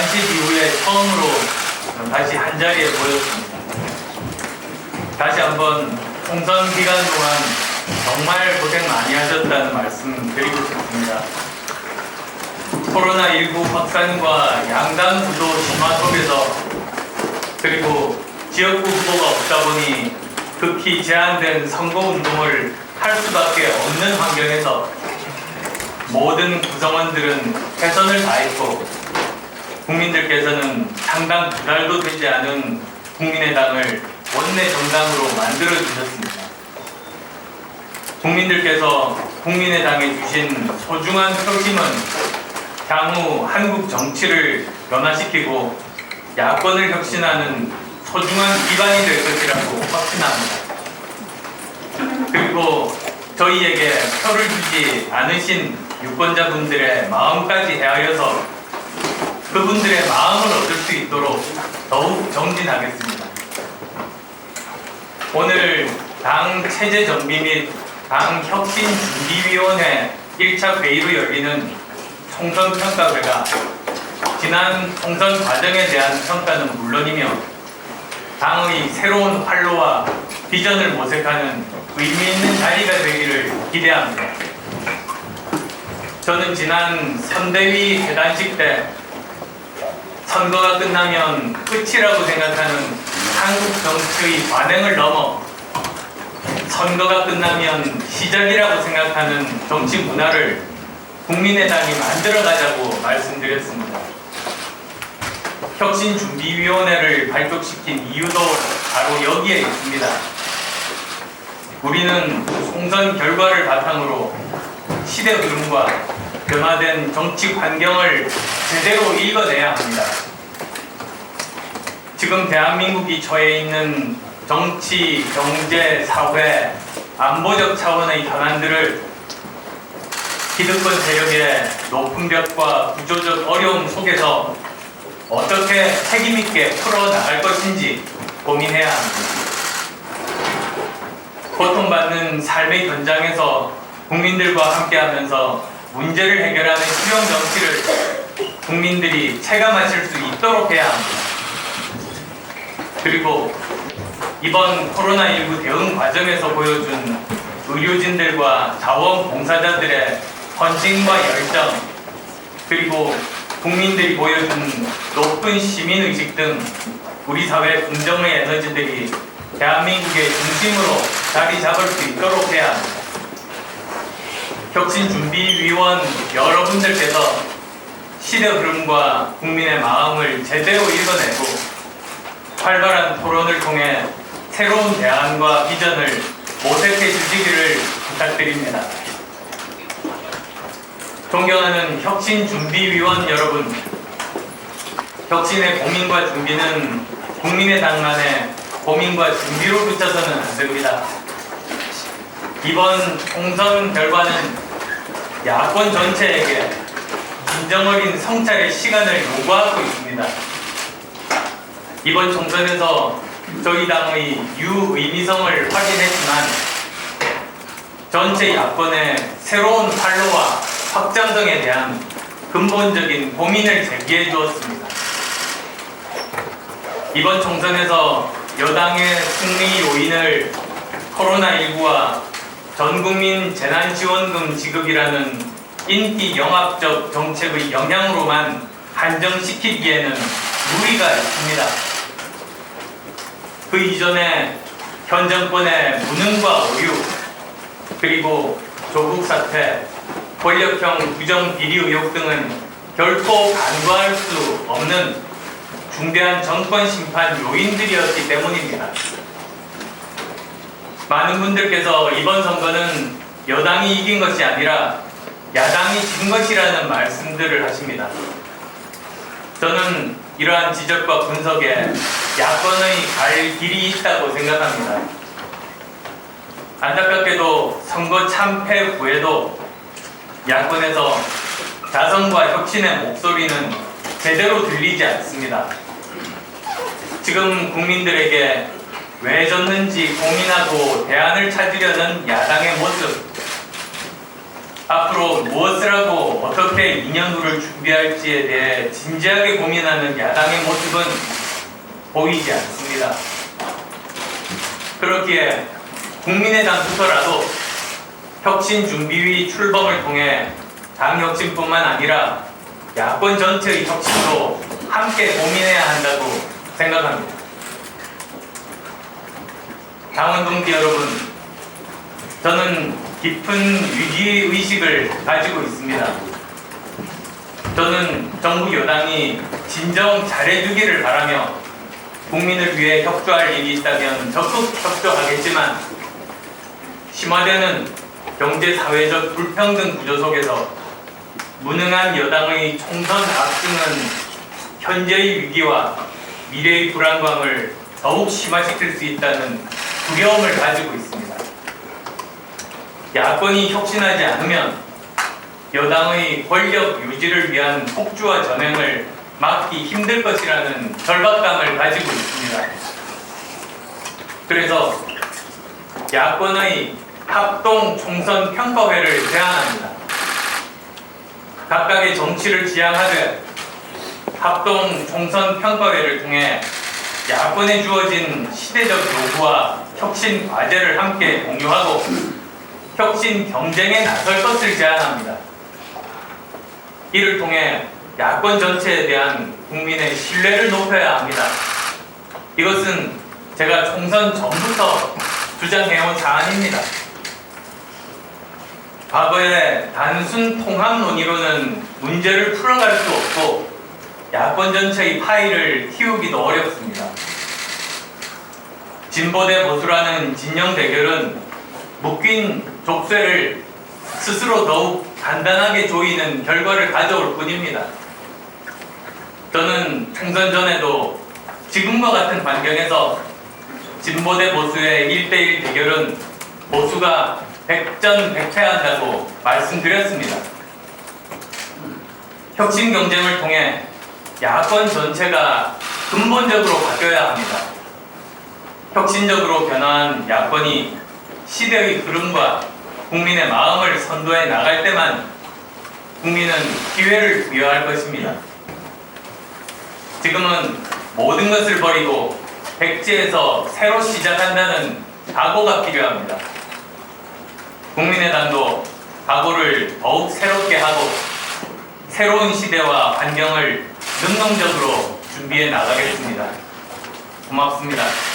대관식 이후에 처음으로 다시 한자리에 모였습니다. 다시 한번 총선 기간 동안 정말 고생 많이 하셨다는 말씀 드리고 싶습니다. 코로나19 확산과 양당 구도 심화 속에서 그리고 지역구 후보가 없다 보니 극히 제한된 선거운동을 할 수밖에 없는 환경에서 모든 구성원들은 최선을 다했고 국민들께서는 상당 2달도 되지 않은 국민의당을 원내 정당으로 만들어 주셨습니다. 국민들께서 국민의당에 주신 소중한 표심은 향후 한국 정치를 변화시키고 야권을 혁신하는 소중한 기반이 될 것이라고 확신합니다. 그리고 저희에게 표를 주지 않으신 유권자분들의 마음까지 헤아려서 그분들의 마음을 얻을 수 있도록 더욱 정진하겠습니다. 오늘 당 체제 정비 및 당 혁신 준비위원회 1차 회의로 열리는 총선 평가회가 지난 총선 과정에 대한 평가는 물론이며 당의 새로운 활로와 비전을 모색하는 의미 있는 자리가 되기를 기대합니다. 저는 지난 선대위 회단식 때 선거가 끝나면 끝이라고 생각하는 한국 정치의 관행을 넘어 선거가 끝나면 시작이라고 생각하는 정치 문화를 국민의당이 만들어가자고 말씀드렸습니다. 혁신준비위원회를 발족시킨 이유도 바로 여기에 있습니다. 우리는 총선 결과를 바탕으로 시대 흐름과 변화된 정치 환경을 제대로 읽어내야 합니다. 지금 대한민국이 처해 있는 정치, 경제, 사회, 안보적 차원의 현안들을 기득권 세력의 높은 벽과 구조적 어려움 속에서 어떻게 책임있게 풀어나갈 것인지 고민해야 합니다. 고통받는 삶의 현장에서 국민들과 함께하면서 문제를 해결하는 실용 정치를 국민들이 체감하실 수 있도록 해야 합니다. 그리고 이번 코로나19 대응 과정에서 보여준 의료진들과 자원봉사자들의 헌신과 열정, 그리고 국민들이 보여준 높은 시민의식 등 우리 사회 긍정의 에너지들이 대한민국의 중심으로 자리 잡을 수 있도록 해야 합니다. 혁신준비위원 여러분들께서 시대 흐름과 국민의 마음을 제대로 읽어내고 활발한 토론을 통해 새로운 대안과 비전을 모색해 주시기를 부탁드립니다. 존경하는 혁신준비위원 여러분, 혁신의 고민과 준비는 국민의당만의 고민과 준비로 그쳐서는 안 됩니다. 이번 총선 결과는 야권 전체에게 진정어린 성찰의 시간을 요구하고 있습니다. 이번 총선에서 저희 당의 유의미성을 확인했지만 전체 야권의 새로운 활로와 확장성에 대한 근본적인 고민을 제기해 주었습니다. 이번 총선에서 여당의 승리 요인을 코로나19와 전국민 재난지원금 지급이라는 인기 영합적 정책의 영향으로만 한정시키기에는 무리가 있습니다. 그 이전에 현 정권의 무능과 의유, 그리고 조국 사태, 권력형 부정 비리 의혹 등은 결코 간과할 수 없는 중대한 정권 심판 요인들이었기 때문입니다. 많은 분들께서 이번 선거는 여당이 이긴 것이 아니라 야당이 진 것이라는 말씀들을 하십니다. 저는 이러한 지적과 분석에 야권의 갈 길이 있다고 생각합니다. 안타깝게도 선거 참패 후에도 야권에서 자성과 혁신의 목소리는 제대로 들리지 않습니다. 지금 국민들에게 왜 졌는지 고민하고 대안을 찾으려는 야당의 모습, 앞으로 무엇을 하고 어떻게 2년 후를 준비할지에 대해 진지하게 고민하는 야당의 모습은 보이지 않습니다. 그렇기에 국민의당부터라도 혁신준비위 출범을 통해 당 혁신뿐만 아니라 야권 전체의 혁신도 함께 고민해야 한다고 생각합니다. 당원 동지 여러분, 저는 깊은 위기의식을 가지고 있습니다. 저는 정부 여당이 진정 잘해주기를 바라며 국민을 위해 협조할 일이 있다면 적극 협조하겠지만 심화되는 경제사회적 불평등 구조 속에서 무능한 여당의 총선 압승은 현재의 위기와 미래의 불안감을 더욱 심화시킬 수 있다는 두려움을 가지고 있습니다. 야권이 혁신하지 않으면 여당의 권력 유지를 위한 폭주와 전횡을 막기 힘들 것이라는 절박감을 가지고 있습니다. 그래서 야권의 합동 총선 평가회를 제안합니다. 각각의 정치를 지향하되 합동 총선 평가회를 통해 야권에 주어진 시대적 요구와 혁신 과제를 함께 공유하고 혁신 경쟁에 나설 것을 제안합니다. 이를 통해 야권 전체에 대한 국민의 신뢰를 높여야 합니다. 이것은 제가 총선 전부터 주장해온 사안입니다. 과거에 단순 통합 논의로는 문제를 풀어갈 수 없고 야권 전체의 파이를 키우기도 어렵습니다. 진보 대 보수라는 진영 대결은 묶인 족쇄를 스스로 더욱 단단하게 조이는 결과를 가져올 뿐입니다. 저는 총선 전에도 지금과 같은 환경에서 진보 대 보수의 1대1 대결은 보수가 백전백패한다고 말씀드렸습니다. 혁신 경쟁을 통해 야권 전체가 근본적으로 바뀌어야 합니다. 혁신적으로 변화한 야권이 시대의 흐름과 국민의 마음을 선도해 나갈 때만 국민은 기회를 부여할 것입니다. 지금은 모든 것을 버리고 백지에서 새로 시작한다는 각오가 필요합니다. 국민의당도 각오를 더욱 새롭게 하고 새로운 시대와 환경을 능동적으로 준비해 나가겠습니다. 고맙습니다.